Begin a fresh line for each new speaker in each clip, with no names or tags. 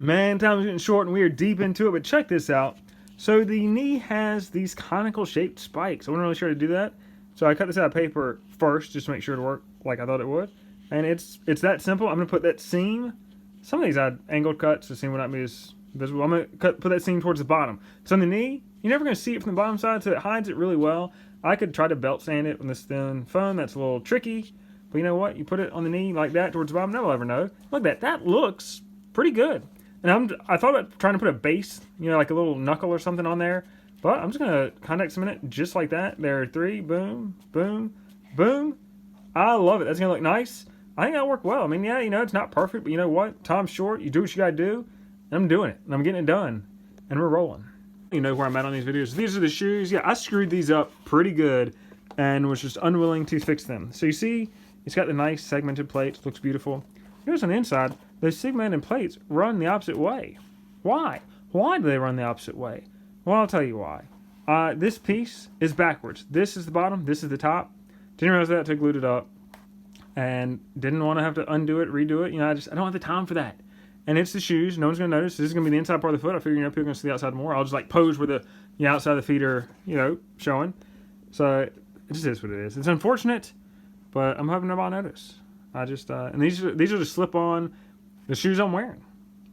Man, time's getting short and we are deep into it, but check this out. So the knee has these conical shaped spikes. I wasn't really sure to do that. So I cut this out of paper first just to make sure it worked like I thought it would. And it's that simple. I'm going to put that seam. Some of these I had angled cuts, the seam would not be as visible. I'm going to put that seam towards the bottom. So on the knee, you're never going to see it from the bottom side, so it hides it really well. I could try to belt sand it with this thin foam. That's a little tricky. But you know what? You put it on the knee like that towards the bottom, no one will ever know. Look at that. That looks pretty good. And I thought about trying to put a base, like a little knuckle or something on there. But I'm just going to contact cement it just like that. There are 3. Boom, boom, boom. I love it. That's going to look nice. I think that'll work well. I mean, yeah, it's not perfect, but you know what? Time's short. You do what you got to do. And I'm doing it. And I'm getting it done. And we're rolling. You know where I'm at on these videos. These are the shoes. Yeah, I screwed these up pretty good and was just unwilling to fix them. So you see, it's got the nice segmented plates. Looks beautiful. Here's on the inside. Those segmented plates run the opposite way. Why? Why do they run the opposite way? Well, I'll tell you why. This piece is backwards. This is the bottom. This is the top. Didn't realize that until I glued it up. And didn't want to have to undo it, redo it. I don't have the time for that. And it's the shoes. No one's going to notice. This is going to be the inside part of the foot. I figure, people are going to see the outside more. I'll just pose where the outside of the feet are, showing. So it just is what it is. It's unfortunate, but I'm hoping nobody notice. And these are just slip on the shoes I'm wearing.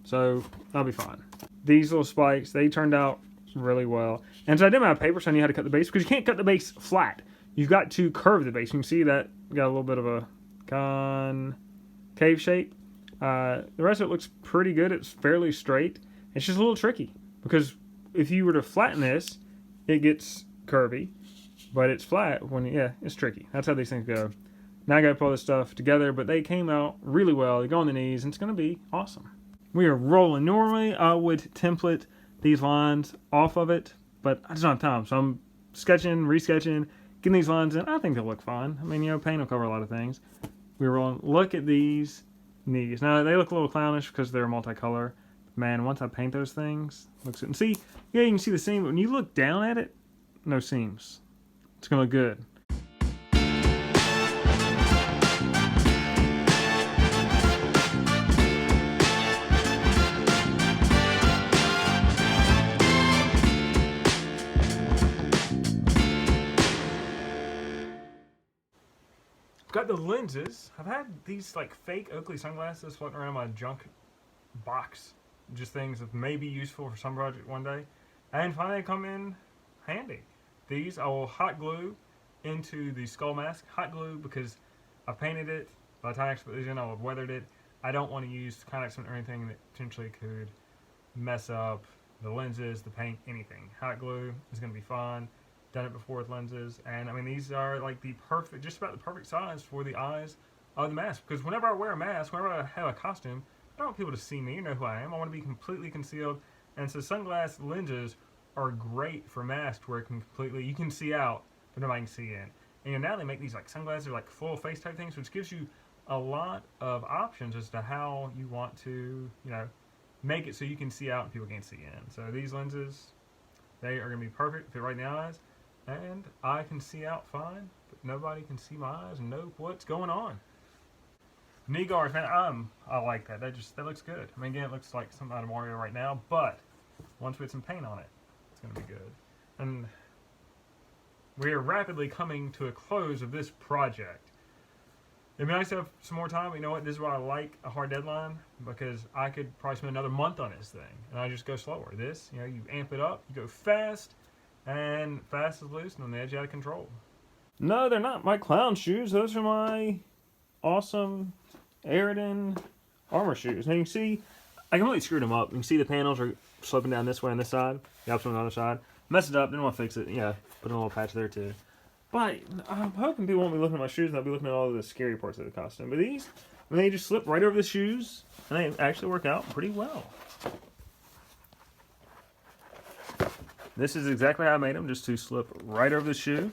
So that'll be fine. These little spikes, they turned out really well. And so I did my paper, so I knew how to cut the base, because you can't cut the base flat. You've got to curve the base. You can see that got a little bit of a concave shape. The rest of it looks pretty good. It's fairly straight. It's just a little tricky, because if you were to flatten this, it gets curvy, but it's flat it's tricky. That's how these things go. Now I got to pull this stuff together, but they came out really well. They go on the knees, and it's going to be awesome. We are rolling. Normally, I would template these lines off of it, but I just don't have time. So I'm sketching, resketching, getting these lines in. I think they'll look fine. I mean, paint will cover a lot of things. We're rolling. Look at these knees. Now, they look a little clownish because they're multicolor. Man, once I paint those things, looks good. And see, you can see the seam, but when you look down at it, no seams. It's going to look good. Got the lenses. I've had these fake Oakley sunglasses floating around my junk box. Just things that may be useful for some project one day. And finally come in handy. These I will hot glue into the skull mask. Hot glue because I painted it. By the time I actually put these in, I would have weathered it. I don't want to use contact cement or anything that potentially could mess up the lenses, the paint, anything. Hot glue is going to be fine. Done it before with lenses, and I mean these are just about the perfect size for the eyes of the mask, because whenever I wear a mask, whenever I have a costume, I don't want people to see me or know who I am. I want to be completely concealed, and so sunglass lenses are great for masks where you can see out, but nobody can see in. And now they make these sunglasses full face type things, which gives you a lot of options as to how you want to, make it so you can see out and people can't see in. So these lenses, they are going to be perfect, fit right in the eyes. And I can see out fine, but nobody can see my eyes and know what's going on. Knee guards, man, I like that. That looks good. I mean, again, it looks like something out of Mario right now, but once we put some paint on it, it's going to be good. And we are rapidly coming to a close of this project. It'd be nice to have some more time, but you know what? This is why I like a hard deadline, because I could probably spend another month on this thing, and I just go slower. This, you amp it up, you go fast, and fast is loose, and on the edge out of control. No, they're not my clown shoes. Those are my awesome Eredin armor shoes. Now you can see, I completely screwed them up. You can see the panels are sloping down this way on this side, the opposite on the other side. Messed it up, didn't want to fix it. Yeah, put a little patch there too. But I'm hoping people won't be looking at my shoes, and they'll be looking at all of the scary parts of the costume. But these, they just slip right over the shoes, and they actually work out pretty well. This is exactly how I made them, just to slip right over the shoe.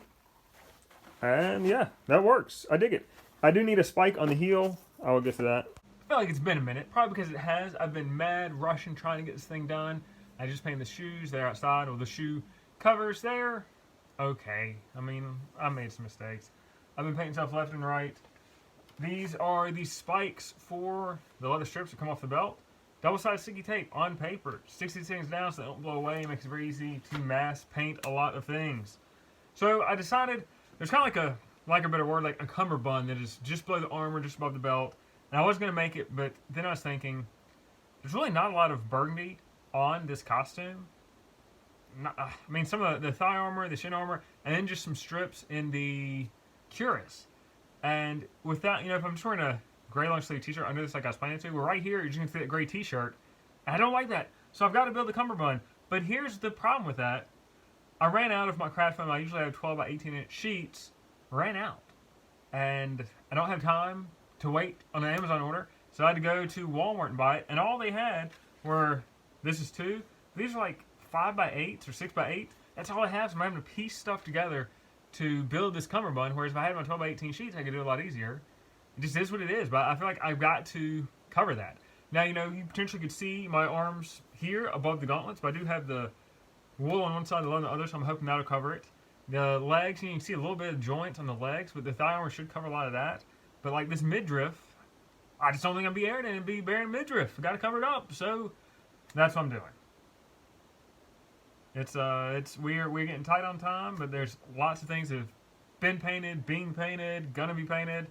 And yeah, that works. I dig it. I do need a spike on the heel. I will get to that. I feel like it's been a minute, probably because it has. I've been mad rushing trying to get this thing done. I just painted the shoes there outside, or the shoe covers there. Okay, I mean, I made some mistakes. I've been painting stuff left and right. These are the spikes for the leather strips that come off the belt. Double-sided sticky tape on paper. Sticks these things down so they don't blow away. It makes it very easy to mass paint a lot of things. So I decided there's kind of like a better word, like a cummerbund that is just below the armor, just above the belt. And I was going to make it, but then I was thinking, there's really not a lot of burgundy on this costume. I mean, some of the thigh armor, the shin armor, and then just some strips in the cuirass. And with that, if I'm just wearing a gray long sleeve t-shirt under this like I was planning to, well, right here, you're just going to see that gray t-shirt. And I don't like that. So I've got to build a cummerbund. But here's the problem with that. I ran out of my craft foam. I usually have 12 by 18 inch sheets. Ran out. And I don't have time to wait on an Amazon order. So I had to go to Walmart and buy it. And all they had were, this is 2. These are like 5 by 8s or 6 by 8. That's all I have. So I'm having to piece stuff together to build this cummerbund. Whereas if I had my 12 by 18 sheets, I could do it a lot easier. It just is what it is. But I feel like I've got to cover that. Now, you potentially could see my arms here above the gauntlets. But I do have the wool on one side, the leather on the other. So I'm hoping that'll cover it. The legs, you can see a little bit of joints on the legs. But the thigh armor should cover a lot of that. But like this midriff, I just don't think I'll be Eredin and be bearing midriff. I've got to cover it up. So that's what I'm doing. We're getting tight on time, but there's lots of things that have been painted, being painted, gonna be painted.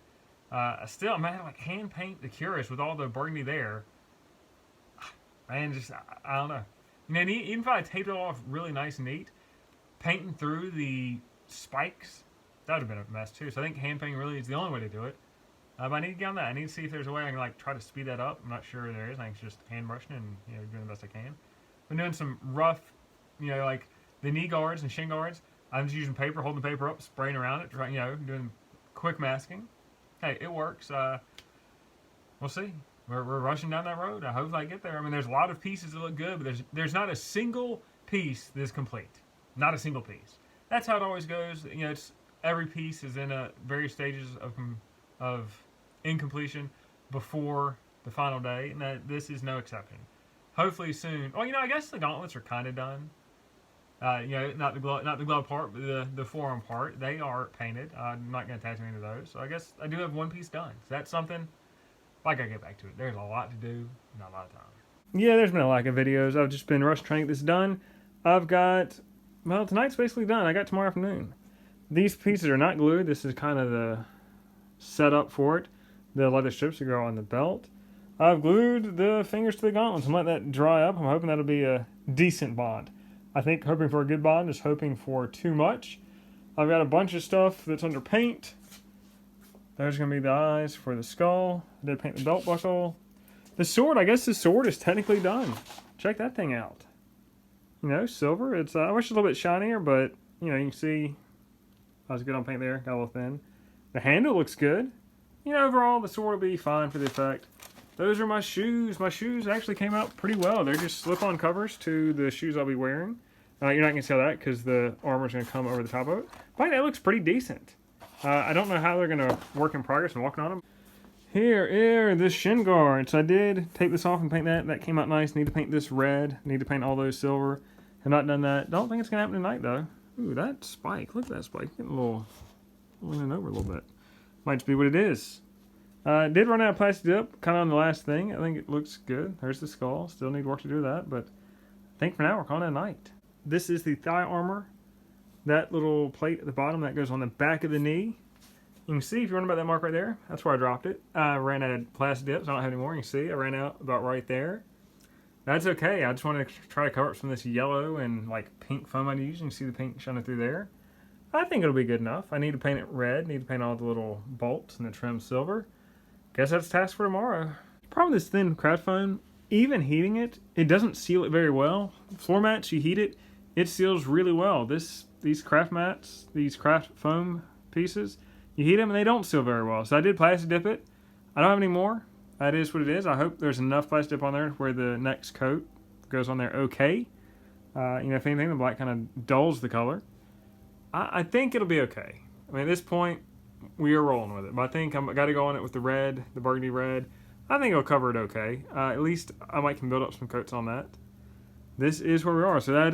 I'm gonna have to like hand paint the cuirass with all the burgundy there. And just I don't know. Even if I taped it off really nice and neat, painting through the spikes, that would have been a mess too. So I think hand painting really is the only way to do it. But I need to get on that. I need to see if there's a way I can like try to speed that up. I'm not sure there is. I think it's just hand brushing and doing the best I can. I'm doing some rough, like the knee guards and shin guards. I'm just using paper, holding the paper up, spraying around it, doing quick masking. Hey, it works. We'll see. We're rushing down that road. I hope I get there. I mean, there's a lot of pieces that look good, but there's not a single piece that's complete. Not a single piece. That's how it always goes. It's every piece is in various stages of incompletion before the final day, and this is no exception. Hopefully soon. Oh, I guess the gauntlets are kind of done. Not the glove part, but the forearm part. They are painted. I'm not going to attach any of those. So I guess I do have one piece done. So that's something. I got to get back to it. There's a lot to do, not a lot of time. Yeah, there's been a lack of videos. I've just been rushed trying to get this done. Tonight's basically done. I got tomorrow afternoon. These pieces are not glued. This is kind of the setup for it. The leather strips that go on the belt. I've glued the fingers to the gauntlets and let that dry up. I'm hoping that'll be a decent bond. Hoping for a good bond is hoping for too much. I've got a bunch of stuff that's under paint. There's going to be the eyes for the skull. I did paint the belt buckle. The sword, I guess the sword is technically done. Check that thing out. Silver. It's I wish it was a little bit shinier, but you can see I was good on paint there. Got a little thin. The handle looks good. Overall the sword will be fine for the effect. Those are my shoes. My shoes actually came out pretty well. They're just slip-on covers to the shoes I'll be wearing. You're not going to see that because the armor's going to come over the top of it. But that looks pretty decent. I don't know how they're going to work in progress and walking on them. Here are the shin guards. I did take this off and paint that. That came out nice. Need to paint this red. Need to paint all those silver. Have not done that. Don't think it's going to happen tonight, though. Ooh, that spike. Look at that spike. Getting a little leaning over a little bit. Might just be what it is. Did run out of plastic dip, kind of on the last thing. I think it looks good. There's the skull. Still need work to do that, but I think for now we're calling it a night. This is the thigh armor. That little plate at the bottom, that goes on the back of the knee. You can see, if you run about that mark right there, that's where I dropped it. I ran out of plastic dips. I don't have any more. You can see, I ran out about right there. That's okay. I just want to try to cover up some of this yellow and like pink foam I use. You can see the pink shining through there. I think it'll be good enough. I need to paint it red. Need to paint all the little bolts and the trim silver. Guess that's a task for tomorrow. The problem with this thin craft foam, even heating it, it doesn't seal it very well. Floor mats, you heat it, it seals really well. These craft mats, these craft foam pieces, you heat them and they don't seal very well. So I did plastic dip it. I don't have any more. That is what it is. I hope there's enough plastic dip on there where the next coat goes on there okay. If anything, the black kind of dulls the color. I think it'll be okay. I mean, at this point, we are rolling with it. But I think I've got to go on it with the red, the burgundy red. I think it'll cover it okay. At least I might can build up some coats on that. This is where we are. So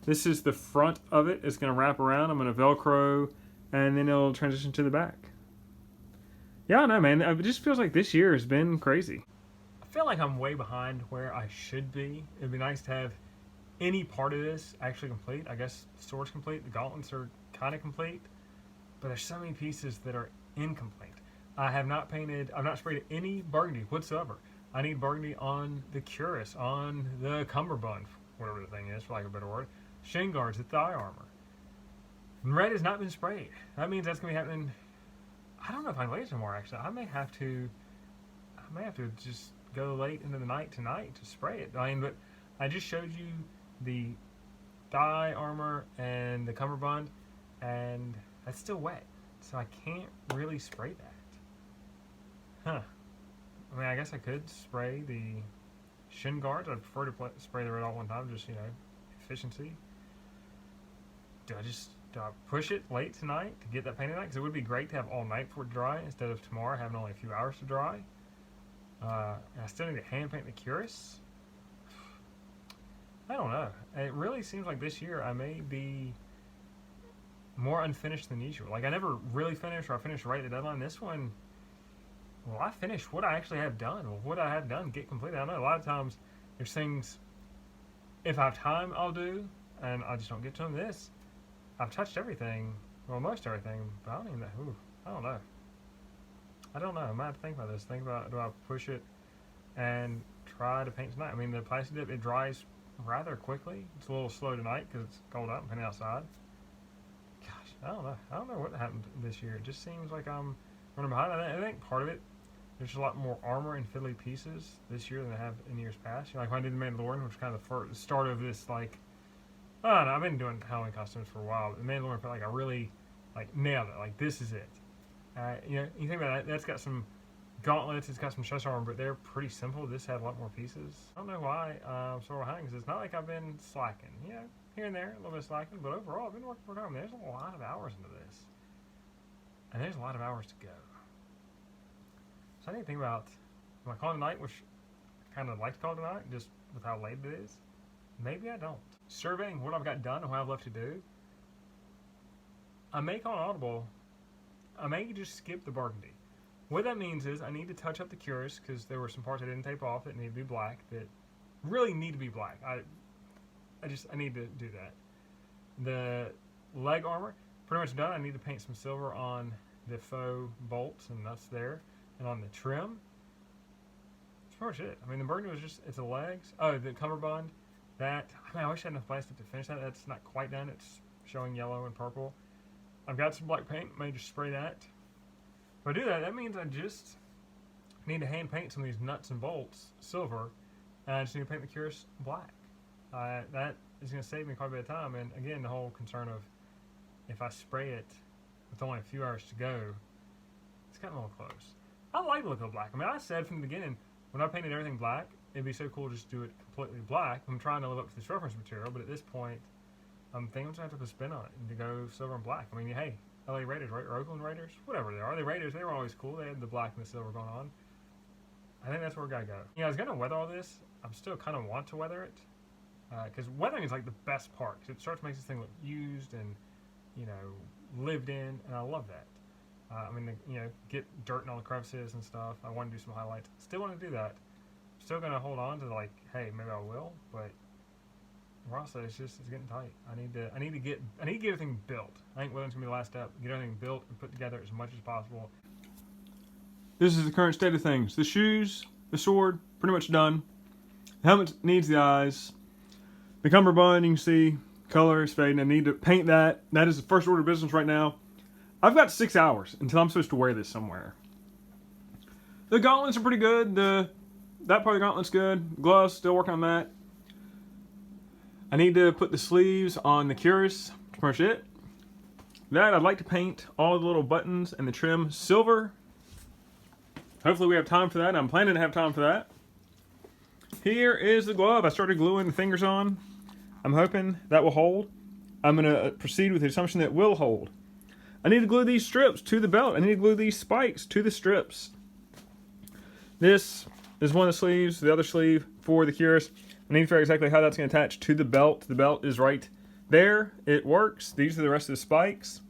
this is the front of it. It's going to wrap around. I'm going to Velcro, and then it'll transition to the back. Yeah, I know, man. It just feels like this year has been crazy. I feel like I'm way behind where I should be. It'd be nice to have any part of this actually complete. I guess the sword's complete, the gauntlets are kind of complete, but there's so many pieces that are incomplete. I've not sprayed any burgundy whatsoever. I need burgundy on the cuirass, on the cummerbund, whatever the thing is, for lack of a better word. Shin guards, the thigh armor. And red has not been sprayed. That means that's going to be happening. I don't know if I can wait anymore, actually. I may have to just go late into the night tonight to spray it. I mean, but I just showed you the thigh armor and the cummerbund, and that's still wet. So I can't really spray that. Huh. I mean, I guess I could spray the shin guards. I'd prefer to spray the red all at one time, just, you know, efficiency. Do I push it late tonight to get that painted out? Because it would be great to have all night for it to dry instead of tomorrow having only a few hours to dry. And I still need to hand paint the cuirass. I don't know. It really seems like this year I may be more unfinished than usual. Like, I never really finish, or I finish right at the deadline. This one, well, I finished what I actually have done. Well, what I have done get completed. I know a lot of times there's things, if I have time, I'll do, and I just don't get to them. This, I've touched everything, well, most everything, but I don't even know. Ooh, I don't know. I might have to think about this. Think about, do I push it and try to paint tonight? I mean, the plastic dip, it dries rather quickly. It's a little slow tonight because it's cold out and painting outside. Gosh, I don't know. I don't know what happened this year. It just seems like I'm running behind. I think part of it, there's a lot more armor and fiddly pieces this year than I have in years past. You know, like when I did the Mandalorian, which was kind of the start of this, like, I don't know, I've been doing Halloween costumes for a while, but the Mandalorian felt like I really, like, nailed it. Like, this is it. You know, you think about that, that's got some gauntlets, it's got some chest armor, but they're pretty simple. This had a lot more pieces. I don't know why I'm sort of behind, because it's not like I've been slacking. You know, here and there, a little bit slacking, but overall, I've been working for home. There's a lot of hours into this. And there's a lot of hours to go. So I need to think about, am I calling it night, which I kind of like to call it night, just with how late it is? Maybe I don't. Surveying what I've got done and what I've left to do, I may call an audible. I may just skip the burgundy. What that means is I need to touch up the cuirass because there were some parts I didn't tape off that need to be black, that really need to be black. I need to do that. The leg armor, pretty much done. I need to paint some silver on the faux bolts and nuts there, and on the trim. That's pretty much it. I mean, the burgundy was just, it's the legs. Oh, the cummerbund. That, I mean, I wish I had enough plastic to finish that. That's not quite done. It's showing yellow and purple. I've got some black paint. May just spray that. If I do that, that means I just need to hand paint some of these nuts and bolts silver, and I just need to paint the cuirass black. That is going to save me quite a bit of time. And again, the whole concern of if I spray it with only a few hours to go, it's gotten a little close. I like the look of black. I mean, I said from the beginning, when I painted everything black, it'd be so cool to just do it completely black. I'm trying to live up to this reference material, but at this point, I'm thinking I'm just going to have to put a spin on it and to go silver and black. I mean, hey, LA Raiders, right? Or Oakland Raiders? Whatever they are. The Raiders, they were always cool. They had the black and the silver going on. I think that's where we got to go. You know, I was going to weather all this. I'm still kind of want to weather it. Because weathering is like the best part. Because it starts to make this thing look used and, you know, lived in. And I love that. I mean, you know, get dirt in all the crevices and stuff. I want to do some highlights. Still want to do that. Still going to hold on to, like, hey, maybe I will. But also, it's getting tight. I need to get everything built. I think weathering's gonna be the last step. Get everything built and put together as much as possible. This is the current state of things. The shoes, the sword, pretty much done. The helmet needs the eyes. The cummerbund, you can see, color is fading. I need to paint that. That is the first order of business right now. I've got 6 hours until I'm supposed to wear this somewhere. The gauntlets are pretty good. That part of the gauntlet's good. Gloves, still working on that. I need to put the sleeves on the cuirass. That's pretty much it. That, I'd like to paint all the little buttons and the trim silver. Hopefully we have time for that. I'm planning to have time for that. Here is the glove. I started gluing the fingers on. I'm hoping that will hold. I'm going to proceed with the assumption that it will hold. I need to glue these strips to the belt. I need to glue these spikes to the strips. This is one of the sleeves, the other sleeve for the cuirass. I need to figure out exactly how that's going to attach to the belt. The belt is right there. It works. These are the rest of the spikes.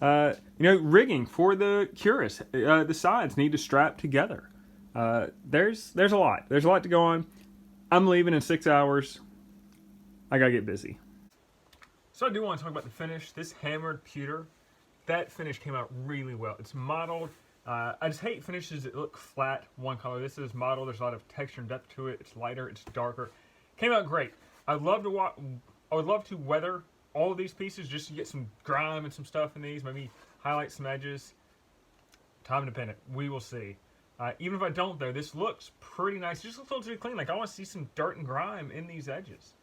You know, rigging for the cuirass. The sides need to strap together. There's a lot. There's a lot to go on. I'm leaving in 6 hours. I gotta get busy. So I do want to talk about the finish. This hammered pewter, that finish came out really well. It's modeled. I just hate finishes that look flat, one color. This is modeled. There's a lot of texture and depth to it. It's lighter. It's darker. Came out great. I would love to weather all of these pieces just to get some grime and some stuff in these. Maybe highlight some edges. Time dependent. We will see. Even if I don't, though, this looks pretty nice. It just looks relatively clean. Like, I want to see some dirt and grime in these edges.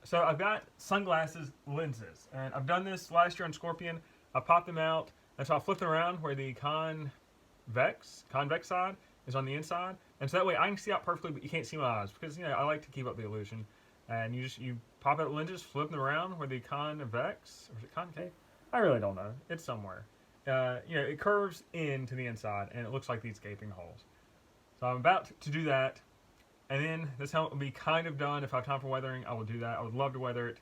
So I've got sunglasses lenses, and I've done this last year on Scorpion. I popped them out, and so I flipped them around where the convex side is on the inside, and so that way I can see out perfectly, but you can't see my eyes because, you know, I like to keep up the illusion. And you pop out lenses, flip them around where the convex, or is it concave? I really don't know. It's somewhere. You know, it curves into the inside, and it looks like these gaping holes. So I'm about to do that. And then this helmet will be kind of done. If I have time for weathering, I will do that. I would love to weather it.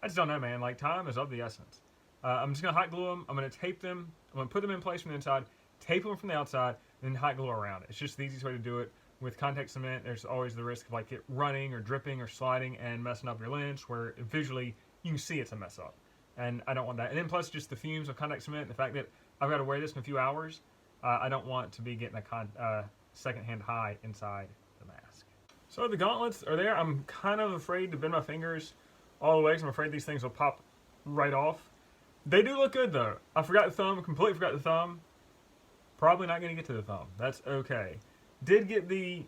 I just don't know, man. Like, time is of the essence. I'm just going to hot glue them. I'm going to tape them. I'm going to put them in place from the inside, tape them from the outside, and then hot glue around it. It's just the easiest way to do it. With contact cement, there's always the risk of like it running or dripping or sliding and messing up your lens, where visually you can see it's a mess up. And I don't want that. And then plus just the fumes of contact cement, and the fact that I've got to wear this in a few hours, I don't want to be getting a secondhand high inside the mask. So the gauntlets are there. I'm kind of afraid to bend my fingers all the way because I'm afraid these things will pop right off. They do look good though. I forgot the thumb, completely forgot the thumb. Probably not going to get to the thumb. That's okay. Did get the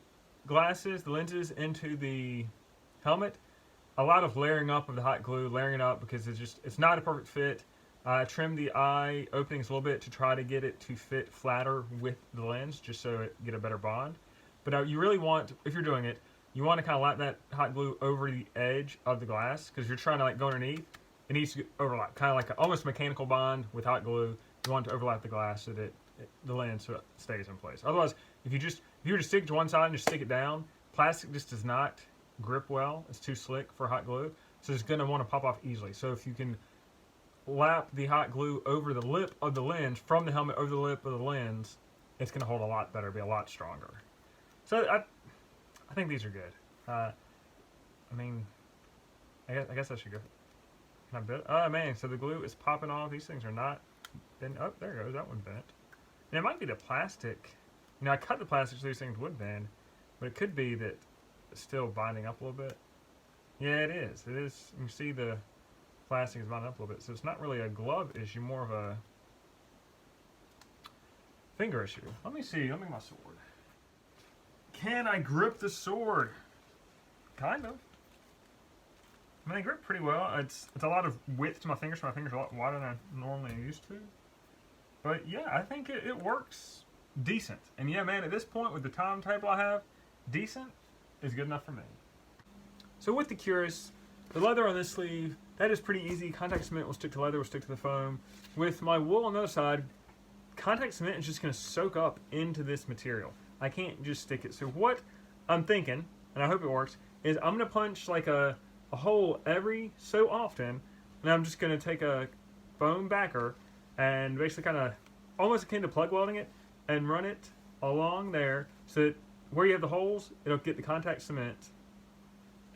glasses, the lenses into the helmet. A lot of layering up of the hot glue, layering it up because it's not a perfect fit. I trimmed the eye openings a little bit to try to get it to fit flatter with the lens, just so it get a better bond. But you really want, if you're doing it, you want to kind of lap that hot glue over the edge of the glass because you're trying to like go underneath. It needs to overlap, kind of like almost mechanical bond with hot glue. You want to overlap the glass so that the lens so it stays in place. Otherwise, if you were to stick it to one side and just stick it down, plastic just does not grip well. It's too slick for hot glue, so it's going to want to pop off easily. So if you can lap the hot glue over the lip of the lens, from the helmet over the lip of the lens, it's going to hold a lot better, be a lot stronger. So I think these are good. I mean, I guess I should go. Can I bit? Oh man, so the glue is popping off. These things are not bent. Oh, there it goes. That one bent. And it might be the plastic. You know, I cut the plastic so these things would bend, but it could be that it's still binding up a little bit. Yeah, it is. It is. You can see the plastic is binding up a little bit. So it's not really a glove issue, more of a finger issue. Let me see. Let me get my sword. Can I grip the sword? Kind of. I mean, I grip pretty well. It's a lot of width to my fingers, so my fingers are a lot wider than I normally used to. But yeah, I think it works decent. And yeah, man, at this point, with the timetable I have, decent is good enough for me. So with the cuirass, the leather on this sleeve, that is pretty easy. Contact cement will stick to leather, will stick to the foam. With my wool on the other side, contact cement is just going to soak up into this material. I can't just stick it. So what I'm thinking, and I hope it works, is I'm going to punch like a hole every so often, and I'm just going to take a foam backer and basically kind of almost akin to plug welding it and run it along there so that where you have the holes, it'll get the contact cement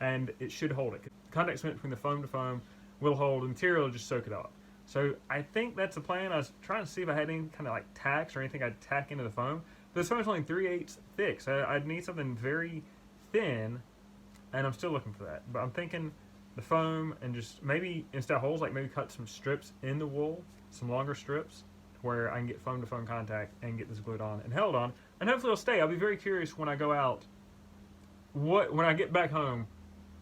and it should hold it. The contact cement between the foam to foam will hold, the material will just soak it up. So I think that's the plan. I was trying to see if I had any kind of like tacks or anything I'd tack into the foam. But the foam is only 3/8 thick, so I'd need something very thin, and I'm still looking for that. But I'm thinking the foam and just maybe instead of holes, like maybe cut some strips in the wool, some longer strips, where I can get foam to foam contact and get this glued on and held on, and hopefully it'll stay. I'll be very curious when I go out, when I get back home,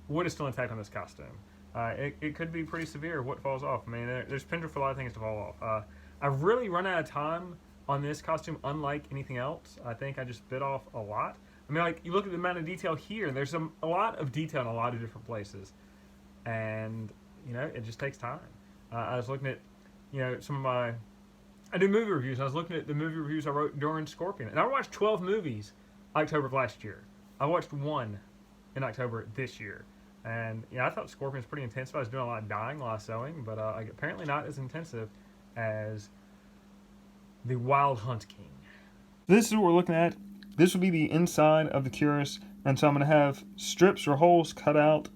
what is still intact on this costume. It could be pretty severe what falls off. I mean, there's potential for a lot of things to fall off. I've really run out of time on this costume, unlike anything else. I think I just bit off a lot. I mean, like, you look at the amount of detail here, there's a lot of detail in a lot of different places. And, you know, it just takes time. I was looking at, you know, I do movie reviews, and I was looking at the movie reviews I wrote during Scorpion. And I watched 12 movies October of last year. I watched one in October this year. And, yeah, I thought Scorpion's pretty intensive. I was doing a lot of dying, a lot of sewing, but apparently not as intensive as the Wild Hunt King. This is what we're looking at this will be the inside of the cuirass, and so I'm going to have strips or holes cut out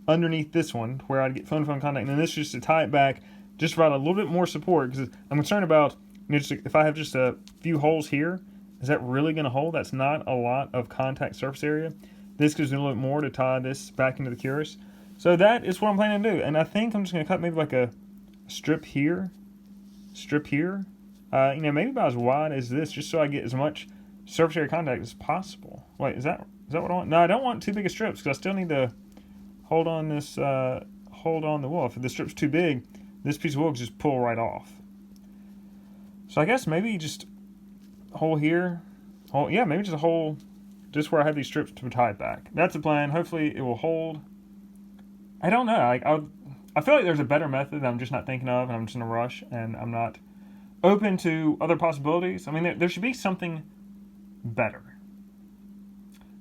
underneath this one where I'd get phone-to-phone contact, and then this is just to tie it back, just to provide a little bit more support, because I'm concerned about, if I have just a few holes here, is that really going to hold? That's not a lot of contact surface area. This gives me a little bit more to tie this back into the cuirass. So that is what I'm planning to do, and I think I'm just going to cut maybe like a strip here, maybe about as wide as this, just so I get as much surface area contact as possible. Wait, is that what I want? No, I don't want too big of strips, because I still need to hold on the wool. If the strip's too big, this piece of wool can just pull right off. So I guess maybe just a hole here. Maybe just a hole just where I have these strips to tie it back. That's the plan. Hopefully it will hold. I don't know. I feel like there's a better method that I'm just not thinking of, and I'm just in a rush, and I'm not open to other possibilities. I mean, there should be something better.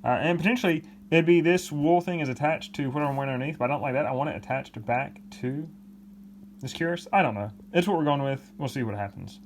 And potentially, it'd be this wool thing is attached to whatever I'm wearing underneath, but I don't like that. I want it attached back to this cuirass. I don't know. It's what we're going with. We'll see what happens.